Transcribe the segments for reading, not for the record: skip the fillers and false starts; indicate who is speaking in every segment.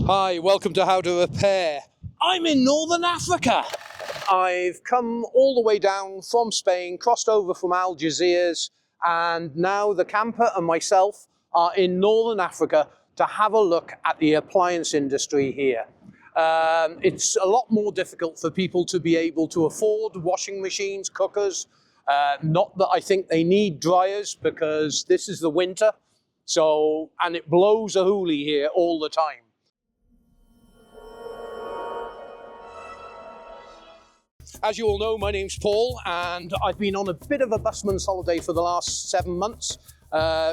Speaker 1: Hi, welcome to How to Repair. I'm in Northern Africa. I've come all the way down from Spain, crossed over from Algeciras, and now the camper and myself are in Northern Africa to have a look at the appliance industry here. It's a lot more difficult for people to be able to afford washing machines, cookers. Not that I think they need dryers, because this is the winter, and it blows a hoolie here all the time. As you all know, my name's Paul, and I've been on a bit of a busman's holiday for the last 7 months,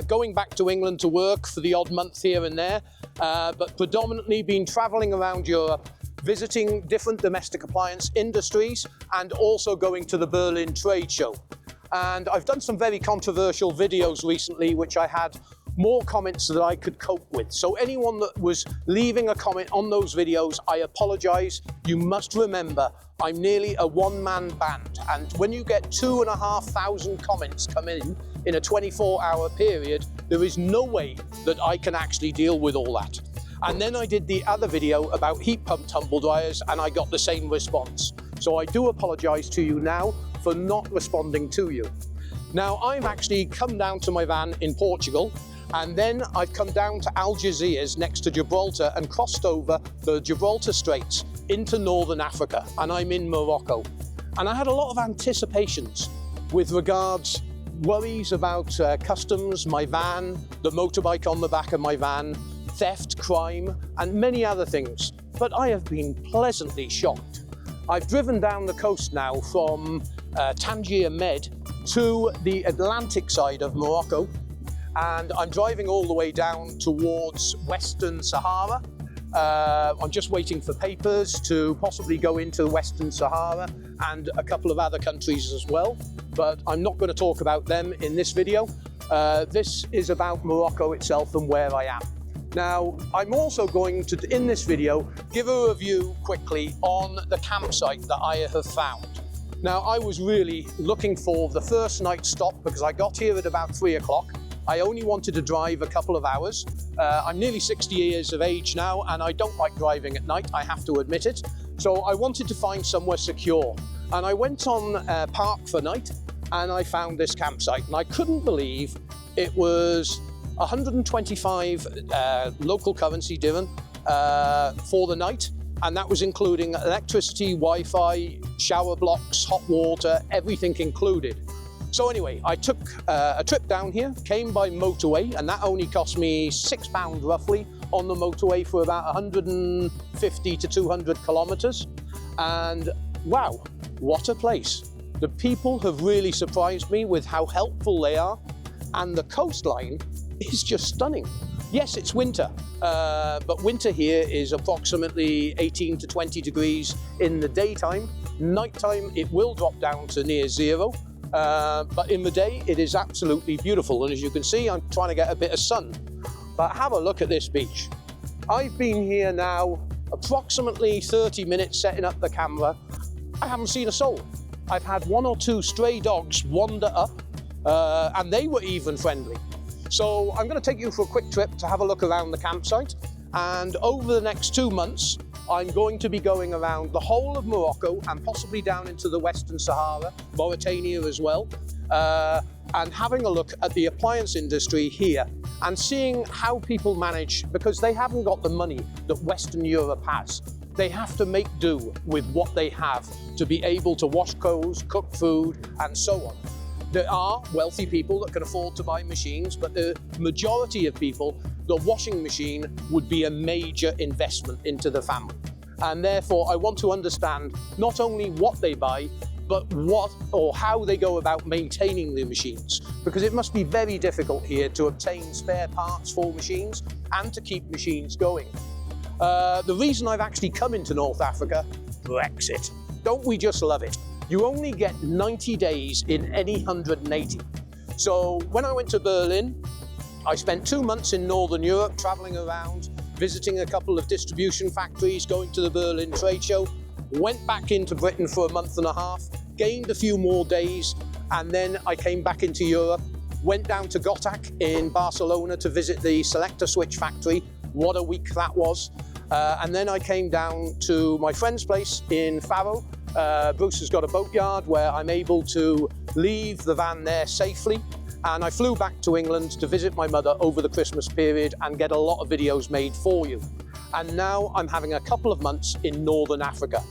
Speaker 1: going back to England to work for the odd month here and there, but predominantly been travelling around Europe, visiting different domestic appliance industries, and also going to the Berlin trade show. And I've done some very controversial videos recently, which I had more comments that I could cope with. So anyone that was leaving a comment on those videos, I apologise. You must remember, I'm nearly a one-man band, and when you get 2,500 comments come in a 24-hour period, there is no way that I can actually deal with all that. And then I did the other video about heat pump tumble dryers, and I got the same response. So I do apologise to you now for not responding to you. Now, I've actually come down to my van in Portugal, and then I've come down to Algeciras next to Gibraltar and crossed over the Gibraltar Straits into Northern Africa, and I'm in Morocco. And I had a lot of anticipations with regards worries about customs, my van, the motorbike on the back of my van, theft, crime, and many other things. But I have been pleasantly shocked. I've driven down the coast now from Tangier Med to the Atlantic side of Morocco, and I'm driving all the way down towards Western Sahara. I'm just waiting for papers to possibly go into Western Sahara and a couple of other countries as well, but I'm not going to talk about them in this video. This is about Morocco itself and where I am. Now, I'm also going to, in this video, give a review quickly on the campsite that I have found. Now, I was really looking for the first night stop because I got here at about 3 o'clock. I only wanted to drive a couple of hours. I'm nearly 60 years of age now, and I don't like driving at night, I have to admit it. So I wanted to find somewhere secure. And I went on Park for Night, and I found this campsite. And I couldn't believe it was 125 local currency dirham for the night. And that was including electricity, Wi-Fi, shower blocks, hot water, everything included. So anyway, I took a trip down here, came by motorway, and that only cost me £6 roughly on the motorway for about 150 to 200 kilometres. And wow, what a place. The people have really surprised me with how helpful they are, and the coastline is just stunning. Yes, it's winter, but winter here is approximately 18 to 20 degrees in the daytime. Nighttime, it will drop down to near zero. But in the day, it is absolutely beautiful. And as you can see, I'm trying to get a bit of sun. But have a look at this beach. I've been here now approximately 30 minutes setting up the camera. I haven't seen a soul. I've had 1 or 2 stray dogs wander up, and they were even friendly. So I'm going to take you for a quick trip to have a look around the campsite. And over the next 2 months, I'm going to be going around the whole of Morocco and possibly down into the Western Sahara, Mauritania as well, and having a look at the appliance industry here and seeing how people manage, because they haven't got the money that Western Europe has. They have to make do with what they have to be able to wash clothes, cook food, and so on. There are wealthy people that can afford to buy machines, but the majority of people, the washing machine would be a major investment into the family. And therefore, I want to understand not only what they buy, but what or how they go about maintaining the machines, because it must be very difficult here to obtain spare parts for machines and to keep machines going. The reason I've actually come into North Africa, Brexit. Don't we just love it? You only get 90 days in any 180. So when I went to Berlin, I spent 2 months in Northern Europe traveling around, visiting a couple of distribution factories, going to the Berlin trade show, went back into Britain for a month and a half, gained a few more days, and then I came back into Europe, went down to Gothac in Barcelona to visit the selector switch factory. What a week that was. And then I came down to my friend's place in Faro. Bruce has got a boatyard where I'm able to leave the van there safely. And I flew back to England to visit my mother over the Christmas period and get a lot of videos made for you. And now I'm having a couple of months in Northern Africa.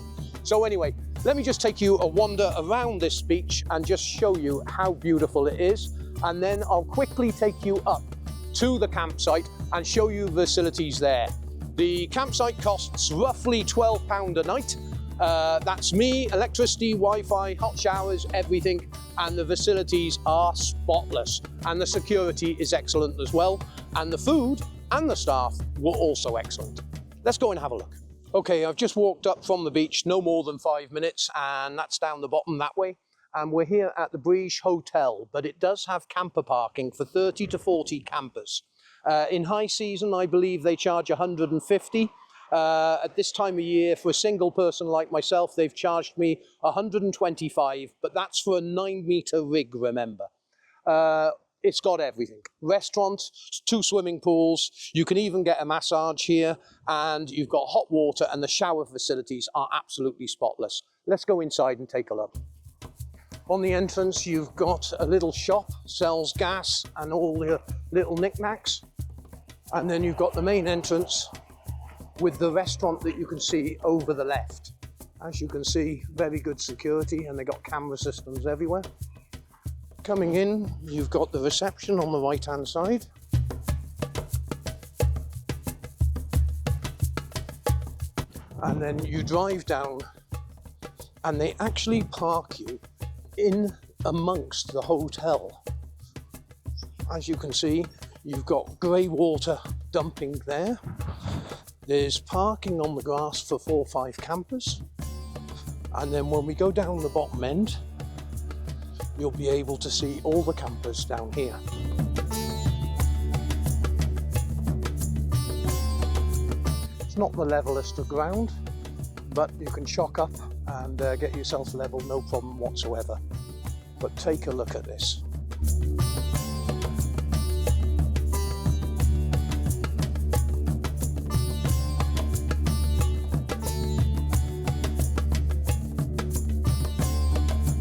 Speaker 1: So anyway, let me just take you a wander around this beach and just show you how beautiful it is. And then I'll quickly take you up to the campsite and show you the facilities there. The campsite costs roughly £12 a night. That's me, electricity, Wi-Fi, hot showers, everything. And the facilities are spotless. And the security is excellent as well. And the food and the staff were also excellent. Let's go and have a look. Okay, I've just walked up from the beach, no more than 5 minutes, and that's down the bottom that way. And we're here at the Briech Hotel, but it does have camper parking for 30 to 40 campers. In high season, I believe they charge 150. At this time of year, for a single person like myself, they've charged me 125, but that's for a 9-meter rig, remember. It's got everything. Restaurant, 2 swimming pools, you can even get a massage here, and you've got hot water, and the shower facilities are absolutely spotless. Let's go inside and take a look. On the entrance, you've got a little shop, sells gas and all the little knickknacks. And then you've got the main entrance with the restaurant that you can see over the left. As you can see, very good security, and they've got camera systems everywhere. Coming in, you've got the reception on the right-hand side. And then you drive down, and they actually park you in amongst the hotel. As you can see, you've got grey water dumping there. There's parking on the grass for 4 or 5 campers. And then when we go down the bottom end, you'll be able to see all the campers down here. It's not the levelest of ground, but you can shock up and get yourself level, no problem whatsoever. But take a look at this.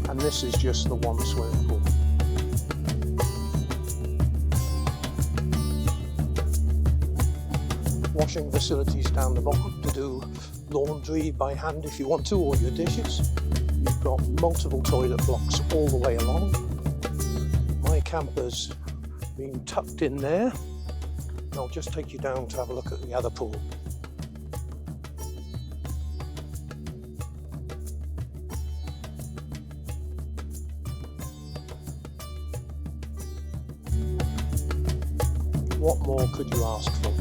Speaker 1: And this is just the one swimming pool. Washing facilities down the bottom to do laundry by hand if you want to, or your dishes. You've got multiple toilet blocks all the way along. My camper's been tucked in there. And I'll just take you down to have a look at the other pool. What more could you ask for?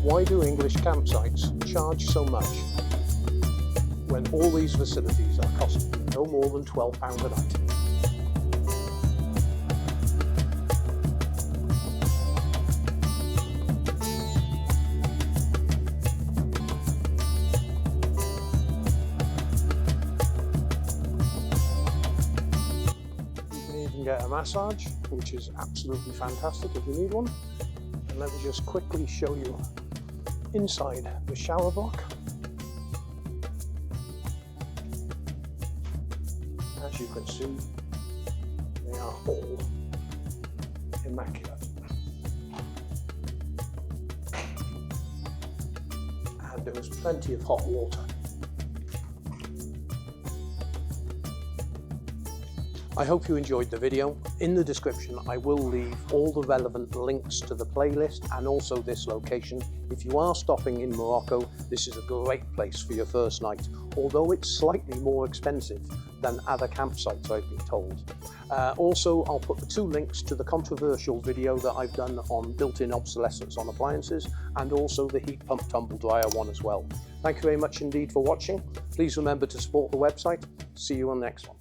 Speaker 1: Why do English campsites charge so much when all these facilities are costing no more than £12 a night? You can even get a massage, which is absolutely fantastic if you need one. And let me just quickly show you inside the shower block. As you can see, they are all immaculate. And there is plenty of hot water. I hope you enjoyed the video. In the description, I will leave all the relevant links to the playlist and also this location. If you are stopping in Morocco, this is a great place for your first night, although it's slightly more expensive than other campsites, I've been told. Also, I'll put the 2 links to the controversial video that I've done on built-in obsolescence on appliances, and also the heat pump tumble dryer one as well. Thank you very much indeed for watching. Please remember to support the website. See you on the next one.